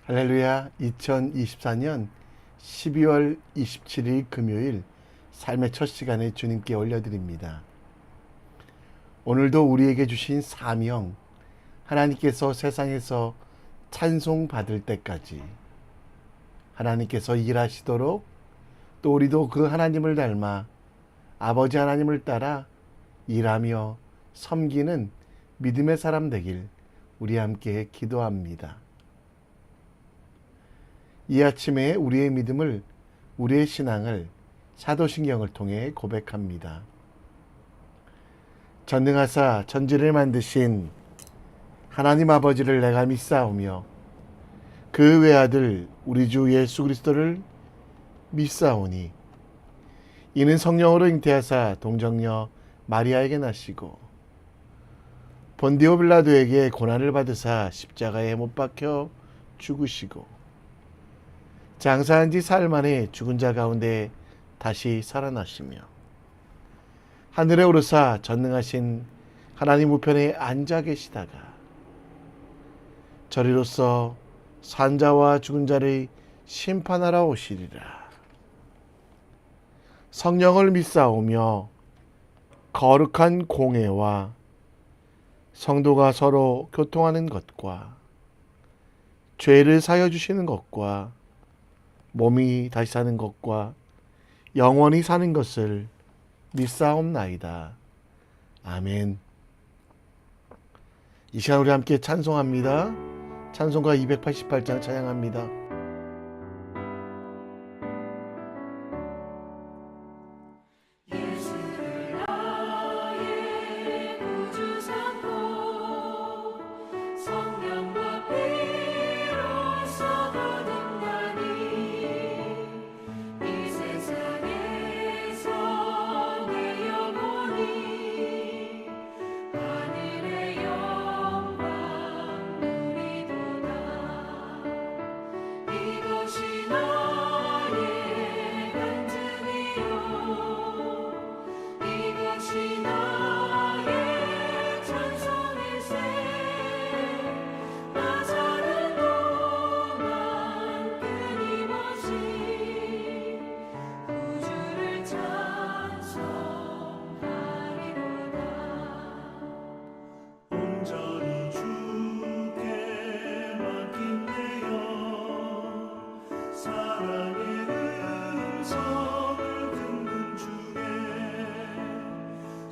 할렐루야. 2024년 12월 27일 금요일 삶의 첫 시간에 주님께 올려드립니다. 오늘도 우리에게 주신 사명, 하나님께서 세상에서 찬송받을 때까지 하나님께서 일하시도록, 또 우리도 그 하나님을 닮아 아버지 하나님을 따라 일하며 섬기는 믿음의 사람 되길 우리 함께 기도합니다. 이 아침에 우리의 믿음을, 우리의 신앙을 사도신경을 통해 고백합니다. 전능하사 천지를 만드신 하나님 아버지를 내가 믿사오며 그 외아들 우리 주 예수 그리스도를 믿사오니 이는 성령으로 잉태하사 동정녀 마리아에게 나시고 본디오 빌라도에게 고난을 받으사 십자가에 못 박혀 죽으시고 장사한 지 사흘 만에 죽은 자 가운데 다시 살아나시며 하늘에 오르사 전능하신 하나님 우편에 앉아 계시다가 저리로서 산자와 죽은 자를 심판하러 오시리라. 성령을 믿사오며 거룩한 공회와 성도가 서로 교통하는 것과 죄를 사여 주시는 것과 몸이 다시 사는 것과 영원히 사는 것을 믿사옵나이다. 아멘. 이 시간 우리 함께 찬송합니다. 찬송가 288장 찬양합니다.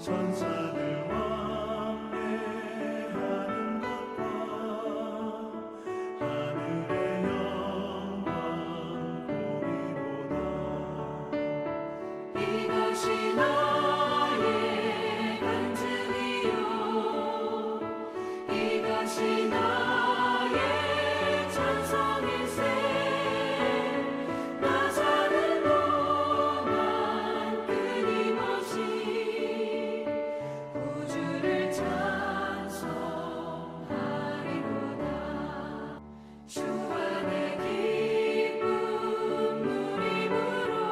천사들 왕래하는 것과 하늘의 영광 보리로다. 이것이 나의 간증이요 이것이 나의 찬송일세. 나 사는 동안 끊임없이 주를 찬송하리로다. 주 안에 기쁨 누림으로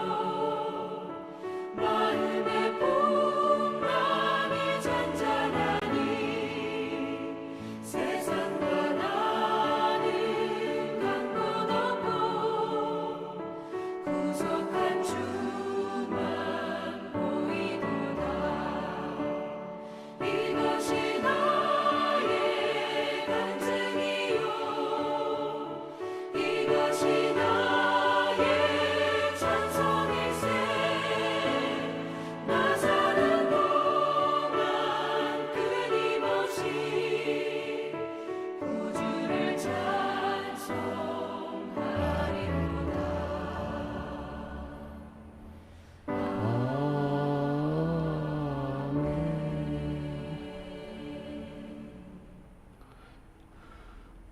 마음의 풍랑이 잔잔하니 세상과 나는 강도 높고 구속한 주만 보이도다. 이것이 나의 간증이요 이것이 나의 찬송일세. 나 사는 동안 끊임없이 구주를 찬송하리로다.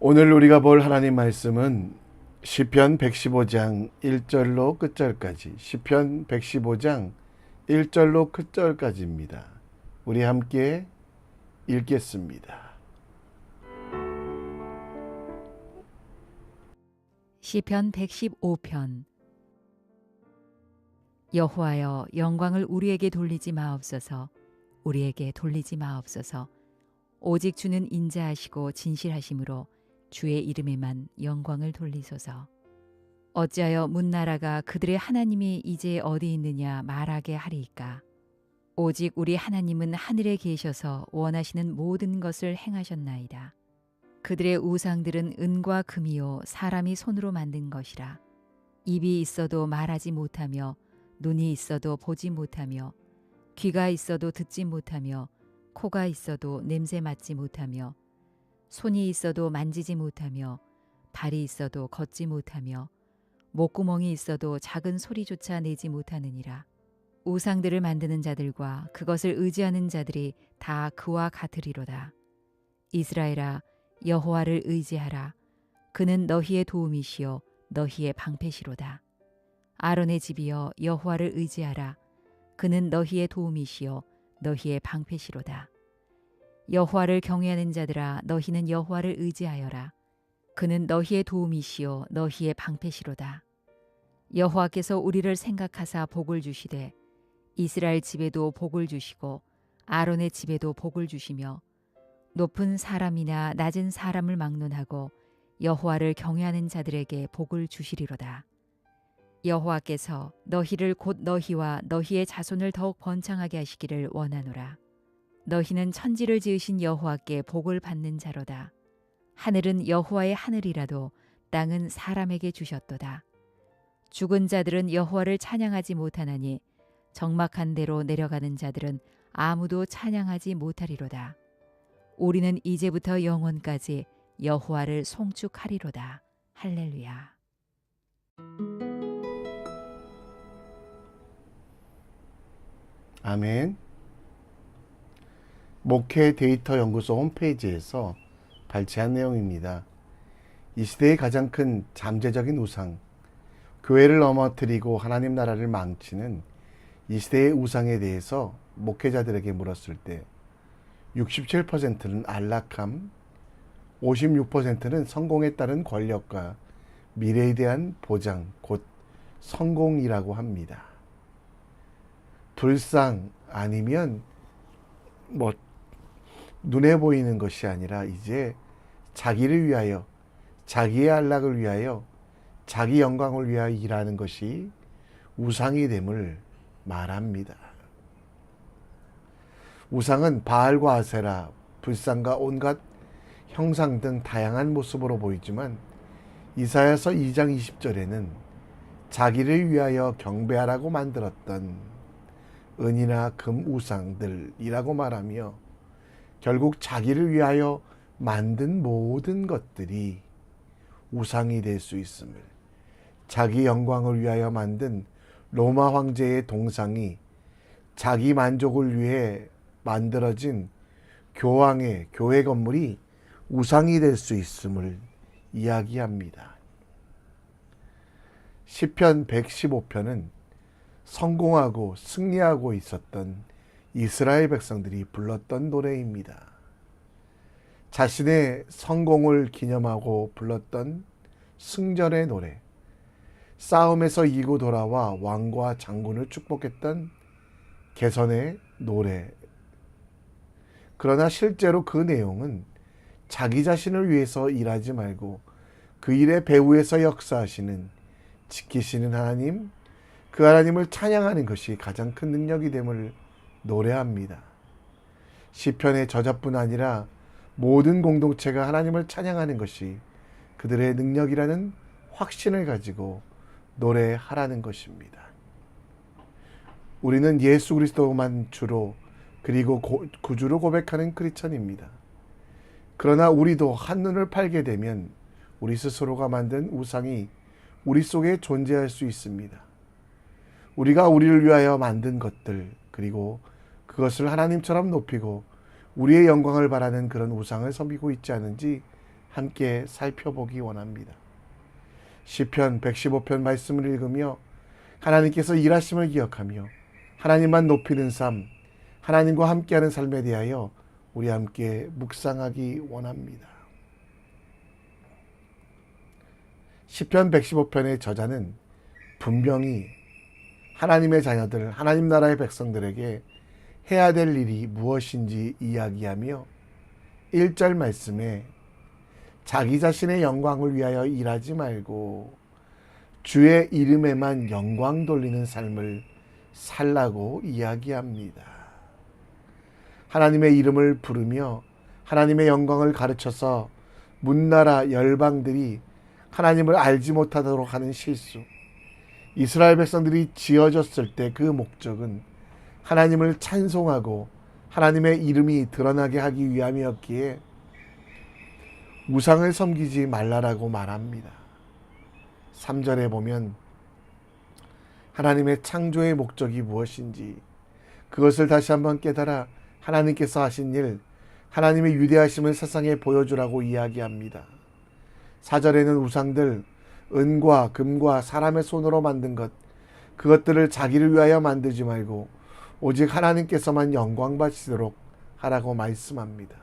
오늘 우리가 볼 하나님 말씀은 시편 115장 1절로 끝절까지, 시편 115장 1절로 끝절까지입니다. 우리 함께 읽겠습니다. 시편 115편. 여호와여, 영광을 우리에게 돌리지 마옵소서. 우리에게 돌리지 마옵소서. 오직 주는 인자하시고 진실하심으로 주의 이름에만 영광을 돌리소서. 어찌하여 문나라가 그들의 하나님이 이제 어디 있느냐 말하게 하리이까. 오직 우리 하나님은 하늘에 계셔서 원하시는 모든 것을 행하셨나이다. 그들의 우상들은 은과 금이요 사람이 손으로 만든 것이라. 입이 있어도 말하지 못하며 눈이 있어도 보지 못하며 귀가 있어도 듣지 못하며 코가 있어도 냄새 맡지 못하며 손이 있어도 만지지 못하며 발이 있어도 걷지 못하며 목구멍이 있어도 작은 소리조차 내지 못하느니라. 우상들을 만드는 자들과 그것을 의지하는 자들이 다 그와 같으리로다. 이스라엘아, 여호와를 의지하라. 그는 너희의 도움이시요 너희의 방패시로다. 아론의 집이여, 여호와를 의지하라. 그는 너희의 도움이시요 너희의 방패시로다. 여호와를 경외하는 자들아, 너희는 여호와를 의지하여라. 그는 너희의 도움이시요 너희의 방패시로다. 여호와께서 우리를 생각하사 복을 주시되 이스라엘 집에도 복을 주시고 아론의 집에도 복을 주시며 높은 사람이나 낮은 사람을 막론하고 여호와를 경외하는 자들에게 복을 주시리로다. 여호와께서 너희를 곧 너희와 너희의 자손을 더욱 번창하게 하시기를 원하노라. 너희는 천지를 지으신 여호와께 복을 받는 자로다. 하늘은 여호와의 하늘이라도 땅은 사람에게 주셨도다. 죽은 자들은 여호와를 찬양하지 못하나니 적막한 데로 내려가는 자들은 아무도 찬양하지 못하리로다. 우리는 이제부터 영원까지 여호와를 송축하리로다. 할렐루야. 아멘. 목회 데이터 연구소 홈페이지에서 발췌한 내용입니다. 이 시대의 가장 큰 잠재적인 우상, 교회를 넘어뜨리고 하나님 나라를 망치는 이 시대의 우상에 대해서 목회자들에게 물었을 때 67%는 안락함, 56%는 성공에 따른 권력과 미래에 대한 보장, 곧 성공이라고 합니다. 불상 아니면 눈에 보이는 것이 아니라 이제 자기를 위하여, 자기의 안락을 위하여, 자기 영광을 위하여 일하는 것이 우상이 됨을 말합니다. 우상은 바알과 아세라, 불상과 온갖 형상 등 다양한 모습으로 보이지만 이사야서 2장 20절에는 자기를 위하여 경배하라고 만들었던 은이나 금 우상들이라고 말하며 결국 자기를 위하여 만든 모든 것들이 우상이 될 수 있음을, 자기 영광을 위하여 만든 로마 황제의 동상이 자기 만족을 위해 만들어진 교황의 교회 건물이 우상이 될 수 있음을 이야기합니다. 시편 115편은 성공하고 승리하고 있었던 이스라엘 백성들이 불렀던 노래입니다. 자신의 성공을 기념하고 불렀던 승전의 노래, 싸움에서 이기고 돌아와 왕과 장군을 축복했던 개선의 노래. 그러나 실제로 그 내용은 자기 자신을 위해서 일하지 말고 그 일의 배후에서 역사하시는, 지키시는 하나님, 그 하나님을 찬양하는 것이 가장 큰 능력이 됨을 노래합니다. 시편의 저자뿐 아니라 모든 공동체가 하나님을 찬양하는 것이 그들의 능력이라는 확신을 가지고 노래하라는 것입니다. 우리는 예수 그리스도만 주로 그리고 구주로 고백하는 크리스천입니다. 그러나 우리도 한눈을 팔게 되면 우리 스스로가 만든 우상이 우리 속에 존재할 수 있습니다. 우리가 우리를 위하여 만든 것들, 그리고 그것을 하나님처럼 높이고 우리의 영광을 바라는 그런 우상을 섬기고 있지 않은지 함께 살펴보기 원합니다. 시편 115편 말씀을 읽으며 하나님께서 일하심을 기억하며 하나님만 높이는 삶, 하나님과 함께하는 삶에 대하여 우리 함께 묵상하기 원합니다. 시편 115편의 저자는 분명히 하나님의 자녀들, 하나님 나라의 백성들에게 해야 될 일이 무엇인지 이야기하며 1절 말씀에 자기 자신의 영광을 위하여 일하지 말고 주의 이름에만 영광 돌리는 삶을 살라고 이야기합니다. 하나님의 이름을 부르며 하나님의 영광을 가르쳐서 문나라 열방들이 하나님을 알지 못하도록 하는 실수, 이스라엘 백성들이 지어졌을 때 그 목적은 하나님을 찬송하고 하나님의 이름이 드러나게 하기 위함이었기에 우상을 섬기지 말라라고 말합니다. 3절에 보면 하나님의 창조의 목적이 무엇인지 그것을 다시 한번 깨달아 하나님께서 하신 일, 하나님의 위대하심을 세상에 보여주라고 이야기합니다. 4절에는 우상들, 은과 금과 사람의 손으로 만든 것, 그것들을 자기를 위하여 만들지 말고 오직 하나님께서만 영광 받으시도록 하라고 말씀합니다.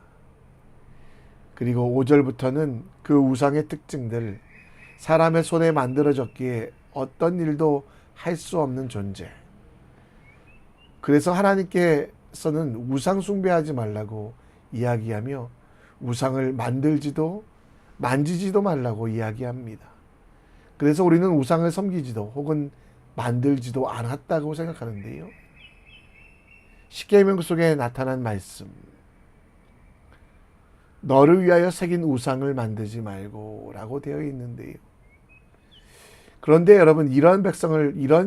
그리고 5절부터는 그 우상의 특징들, 사람의 손에 만들어졌기에 어떤 일도 할 수 없는 존재. 그래서 하나님께서는 우상 숭배하지 말라고 이야기하며 우상을 만들지도 만지지도 말라고 이야기합니다. 그래서 우리는 우상을 섬기지도 혹은 만들지도 않았다고 생각하는데요. 십계명 속에 나타난 말씀, 너를 위하여 새긴 우상을 만들지 말고 라고 되어 있는데요. 그런데 여러분, 이런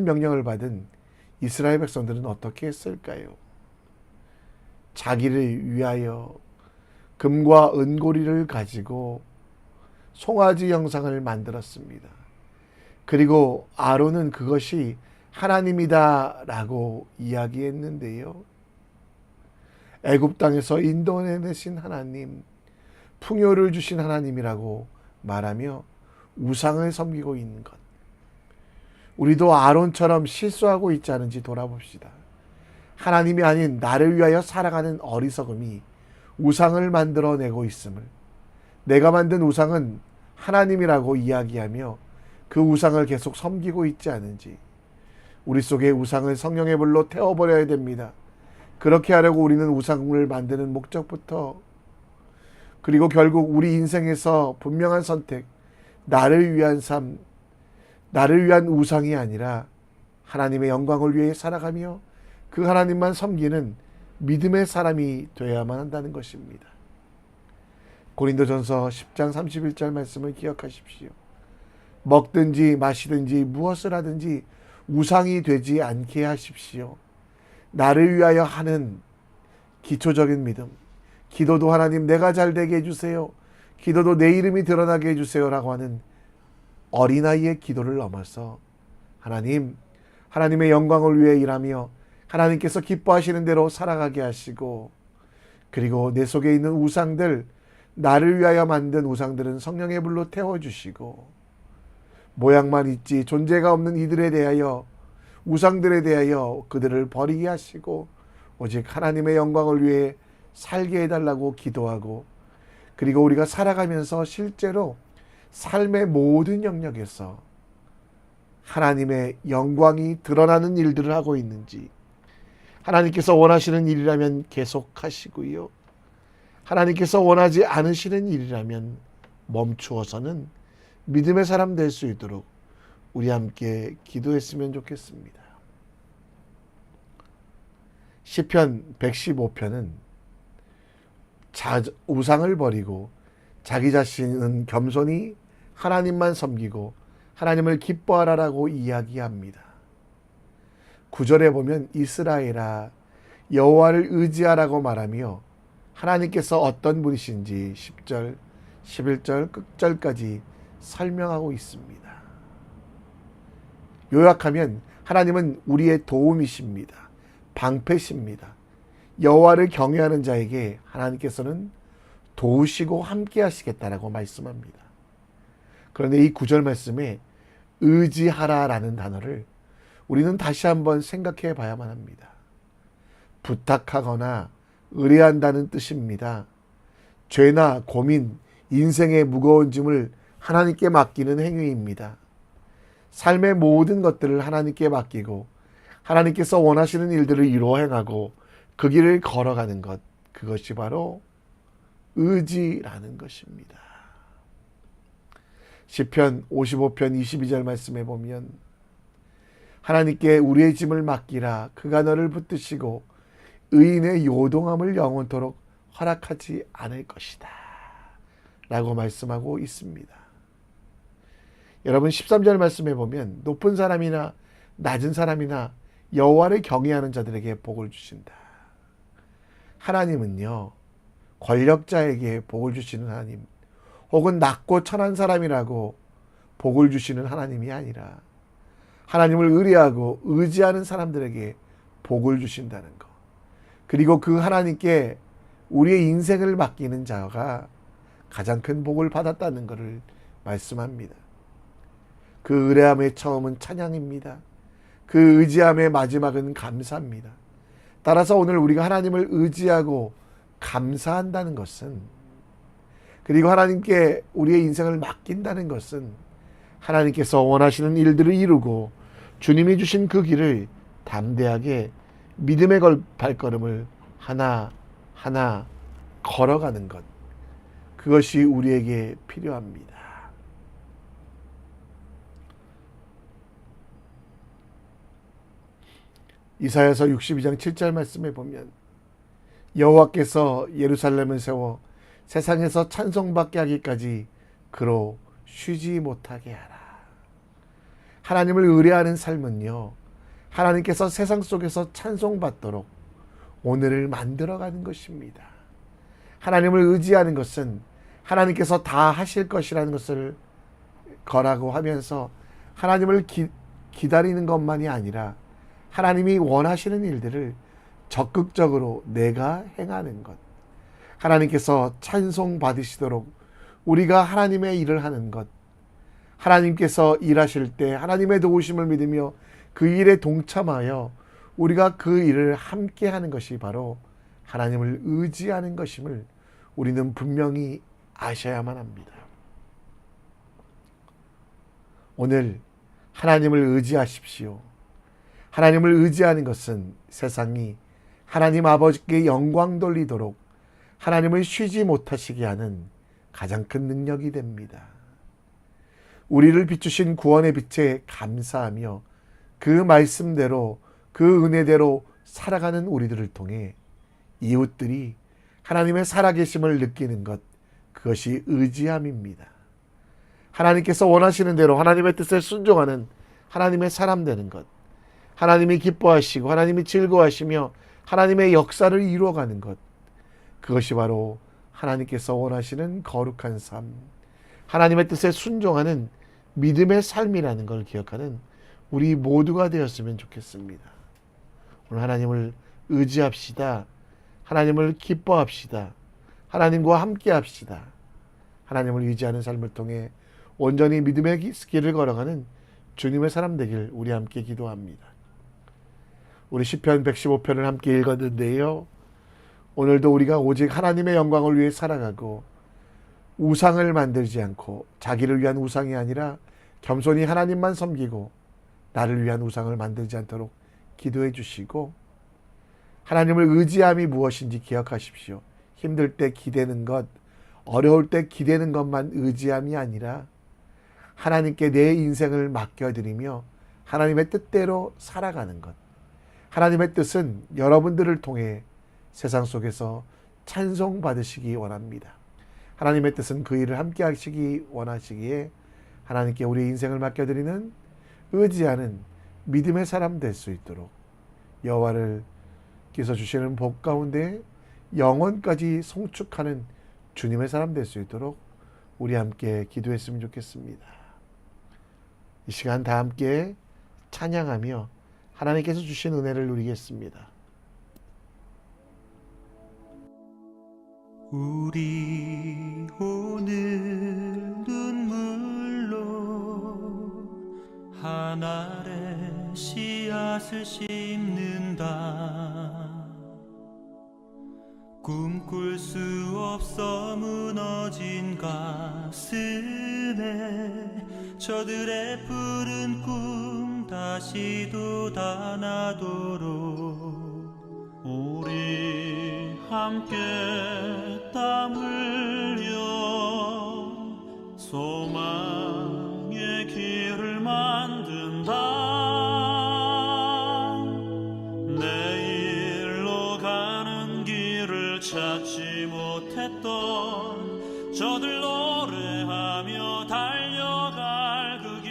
명령을 받은 이스라엘 백성들은 어떻게 했을까요? 자기를 위하여 금과 은고리를 가지고 송아지 형상을 만들었습니다. 그리고 아론은 그것이 하나님이다 라고 이야기했는데요. 애굽 땅에서 인도해내신 하나님, 풍요를 주신 하나님이라고 말하며 우상을 섬기고 있는 것. 우리도 아론처럼 실수하고 있지 않은지 돌아봅시다. 하나님이 아닌 나를 위하여 살아가는 어리석음이 우상을 만들어내고 있음을, 내가 만든 우상은 하나님이라고 이야기하며 그 우상을 계속 섬기고 있지 않은지, 우리 속에 우상을 성령의 불로 태워버려야 됩니다. 그렇게 하려고 우리는 우상을 만드는 목적부터, 그리고 결국 우리 인생에서 분명한 선택, 나를 위한 삶, 나를 위한 우상이 아니라 하나님의 영광을 위해 살아가며 그 하나님만 섬기는 믿음의 사람이 되어야만 한다는 것입니다. 고린도전서 10장 31절 말씀을 기억하십시오. 먹든지 마시든지 무엇을 하든지 우상이 되지 않게 하십시오. 나를 위하여 하는 기초적인 믿음, 기도도 하나님 내가 잘 되게 해주세요, 기도도 내 이름이 드러나게 해주세요 라고 하는 어린아이의 기도를 넘어서 하나님, 하나님의 영광을 위해 일하며 하나님께서 기뻐하시는 대로 살아가게 하시고, 그리고 내 속에 있는 우상들, 나를 위하여 만든 우상들은 성령의 불로 태워주시고, 모양만 있지 존재가 없는 이들에 대하여, 우상들에 대하여 그들을 버리게 하시고 오직 하나님의 영광을 위해 살게 해달라고 기도하고, 그리고 우리가 살아가면서 실제로 삶의 모든 영역에서 하나님의 영광이 드러나는 일들을 하고 있는지, 하나님께서 원하시는 일이라면 계속하시고요, 하나님께서 원하지 않으시는 일이라면 멈추어서는 믿음의 사람 될 수 있도록 우리 함께 기도했으면 좋겠습니다. 시편 115편은 우상을 버리고 자기 자신은 겸손히 하나님만 섬기고 하나님을 기뻐하라라고 이야기합니다. 9절에 보면 이스라엘아 여호와를 의지하라고 말하며 하나님께서 어떤 분이신지 10절, 11절 끝절까지 설명하고 있습니다. 요약하면 하나님은 우리의 도움이십니다. 방패십니다. 여호와를 경외하는 자에게 하나님께서는 도우시고 함께 하시겠다라고 말씀합니다. 그런데 이 9절 말씀에 의지하라라는 단어를 우리는 다시 한번 생각해 봐야만 합니다. 부탁하거나 의뢰한다는 뜻입니다. 죄나 고민, 인생의 무거운 짐을 하나님께 맡기는 행위입니다. 삶의 모든 것들을 하나님께 맡기고 하나님께서 원하시는 일들을 이루어 행하고 그 길을 걸어가는 것, 그것이 바로 의지라는 것입니다. 시편 55편 22절 말씀에 보면 하나님께 우리의 짐을 맡기라 그가 너를 붙드시고 의인의 요동함을 영원토록 허락하지 않을 것이다 라고 말씀하고 있습니다. 여러분 13절 말씀에 보면 높은 사람이나 낮은 사람이나 여호와를 경외하는 자들에게 복을 주신다. 하나님은요 권력자에게 복을 주시는 하나님 혹은 낮고 천한 사람이라고 복을 주시는 하나님이 아니라 하나님을 의뢰하고 의지하는 사람들에게 복을 주신다는 것. 그리고 그 하나님께 우리의 인생을 맡기는 자가 가장 큰 복을 받았다는 것을 말씀합니다. 그 의뢰함의 처음은 찬양입니다. 그 의지함의 마지막은 감사입니다. 따라서 오늘 우리가 하나님을 의지하고 감사한다는 것은 그리고 하나님께 우리의 인생을 맡긴다는 것은 하나님께서 원하시는 일들을 이루고 주님이 주신 그 길을 담대하게 믿음의 발걸음을 하나하나 걸어가는 것. 그것이 우리에게 필요합니다. 이사야서 62장 7절 말씀에 보면 여호와께서 예루살렘을 세워 세상에서 찬송받게 하기까지 그로 쉬지 못하게 하라. 하나님을 의뢰하는 삶은요 하나님께서 세상 속에서 찬송받도록 오늘을 만들어가는 것입니다. 하나님을 의지하는 것은 하나님께서 다 하실 것이라는 것을 거라고 하면서 하나님을 기다리는 것만이 아니라 하나님이 원하시는 일들을 적극적으로 내가 행하는 것. 하나님께서 찬송 받으시도록 우리가 하나님의 일을 하는 것. 하나님께서 일하실 때 하나님의 도우심을 믿으며 그 일에 동참하여 우리가 그 일을 함께 하는 것이 바로 하나님을 의지하는 것임을 우리는 분명히 아셔야만 합니다. 오늘 하나님을 의지하십시오. 하나님을 의지하는 것은 세상이 하나님 아버지께 영광 돌리도록 하나님을 쉬지 못하시게 하는 가장 큰 능력이 됩니다. 우리를 비추신 구원의 빛에 감사하며 그 말씀대로 그 은혜대로 살아가는 우리들을 통해 이웃들이 하나님의 살아계심을 느끼는 것, 그것이 의지함입니다. 하나님께서 원하시는 대로 하나님의 뜻에 순종하는 하나님의 사람 되는 것, 하나님이 기뻐하시고 하나님이 즐거워하시며 하나님의 역사를 이루어가는 것, 그것이 바로 하나님께서 원하시는 거룩한 삶, 하나님의 뜻에 순종하는 믿음의 삶이라는 걸 기억하는 우리 모두가 되었으면 좋겠습니다. 오늘 하나님을 의지합시다. 하나님을 기뻐합시다. 하나님과 함께 합시다. 하나님을 의지하는 삶을 통해 온전히 믿음의 길을 걸어가는 주님의 사람 되길 우리 함께 기도합니다. 우리 시편 115편을 함께 읽었는데요. 오늘도 우리가 오직 하나님의 영광을 위해 살아가고 우상을 만들지 않고 자기를 위한 우상이 아니라 겸손히 하나님만 섬기고 나를 위한 우상을 만들지 않도록 기도해 주시고 하나님을 의지함이 무엇인지 기억하십시오. 힘들 때 기대는 것, 어려울 때 기대는 것만 의지함이 아니라 하나님께 내 인생을 맡겨드리며 하나님의 뜻대로 살아가는 것. 하나님의 뜻은 여러분들을 통해 세상 속에서 찬송 받으시기 원합니다. 하나님의 뜻은 그 일을 함께 하시기 원하시기에 하나님께 우리 인생을 맡겨드리는 의지하는 믿음의 사람 될 수 있도록 여호와께서 주시는 복 가운데 영원까지 송축하는 주님의 사람 될 수 있도록 우리 함께 기도했으면 좋겠습니다. 이 시간 다 함께 찬양하며 하나님께서 주신 은혜를 누리겠습니다. 우리 오늘 눈물로 하늘에 씨앗을 심는다. 꿈꿀 수 없어 무너진 가슴에 저들의 푸른 꿈 다시 돋아나도록 우리 함께 땀 흘려 소망 찾지 못했던 저들 노래하며 달려갈 그 길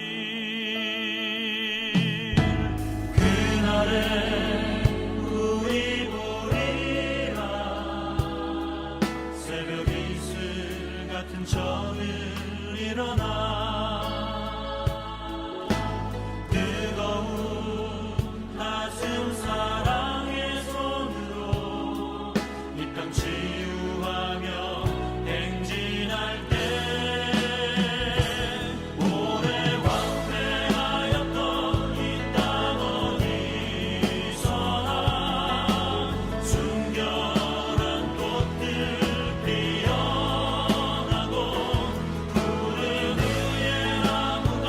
그날에 우리 보리라 새벽 이슬 같은 저들 일어나 뜨거운 가슴 사랑의 손으로 이 땅 치유하며 행진할 때 오래 황폐하였던 이 땅 어디서나 순결한 꽃들 피어나고 푸른 의의 나무가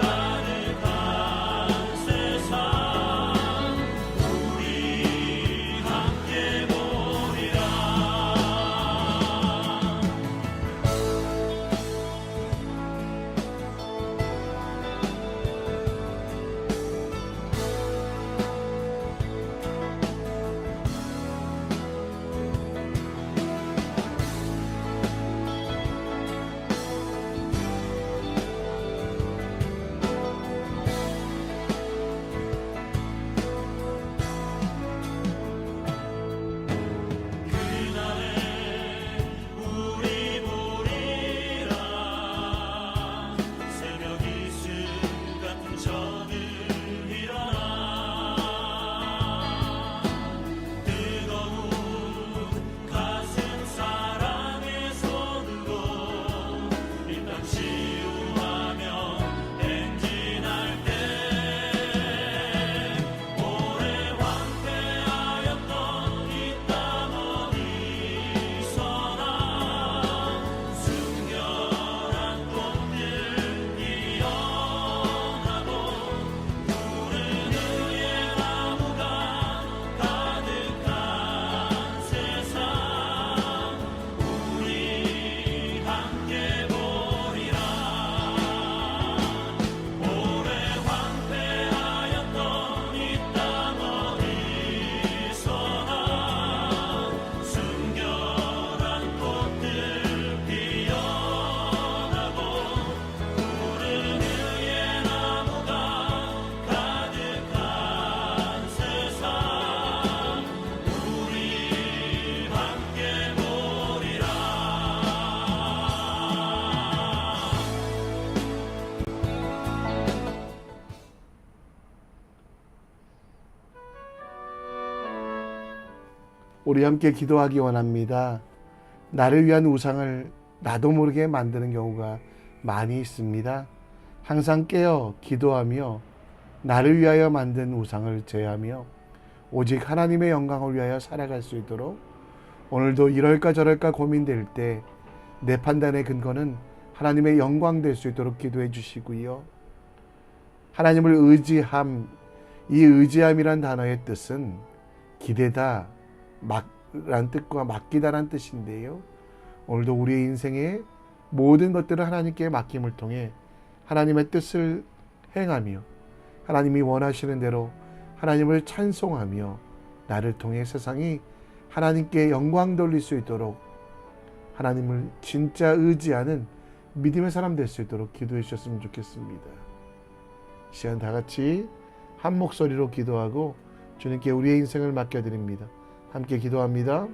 가득한 세상 우리 함께 보리라 그날에 우리 보리라 새벽 이슬 같은 저들 일어나 뜨거운 가슴 사랑의 손으로 이 땅 치유하며 행진할 때 오래 황폐하였던 이 땅 어디서나 순결한 꽃들 피어나고 푸른 의의 나무가 가득한 세상 우리 함께 보리라 오래 황폐하였던 이 땅 어디서나 순결한 꽃들 피어나고 푸른 의의 나무가 가득한 세상 우리 함께 보리라 우리 함께 기도하기 원합니다. 나를 위한 우상을 나도 모르게 만드는 경우가 많이 있습니다. 항상 깨어 기도하며 나를 위하여 만든 우상을 제하며 오직 하나님의 영광을 위하여 살아갈 수 있도록 오늘도 이럴까 저럴까 고민될 때 내 판단의 근거는 하나님의 영광 될 수 있도록 기도해 주시고요. 하나님을 의지함, 이 의지함이란 단어의 뜻은 기대다, 란 뜻과 맡기다란 뜻인데요. 오늘도 우리의 인생의 모든 것들을 하나님께 맡김을 통해 하나님의 뜻을 행하며 하나님이 원하시는 대로 하나님을 찬송하며 나를 통해 세상이 하나님께 영광 돌릴 수 있도록 하나님을 진짜 의지하는 믿음의 사람 될 수 있도록 기도해 주셨으면 좋겠습니다. 시간 다 같이 한 목소리로 기도하고 주님께 우리의 인생을 맡겨드립니다. 함께 기도합니다.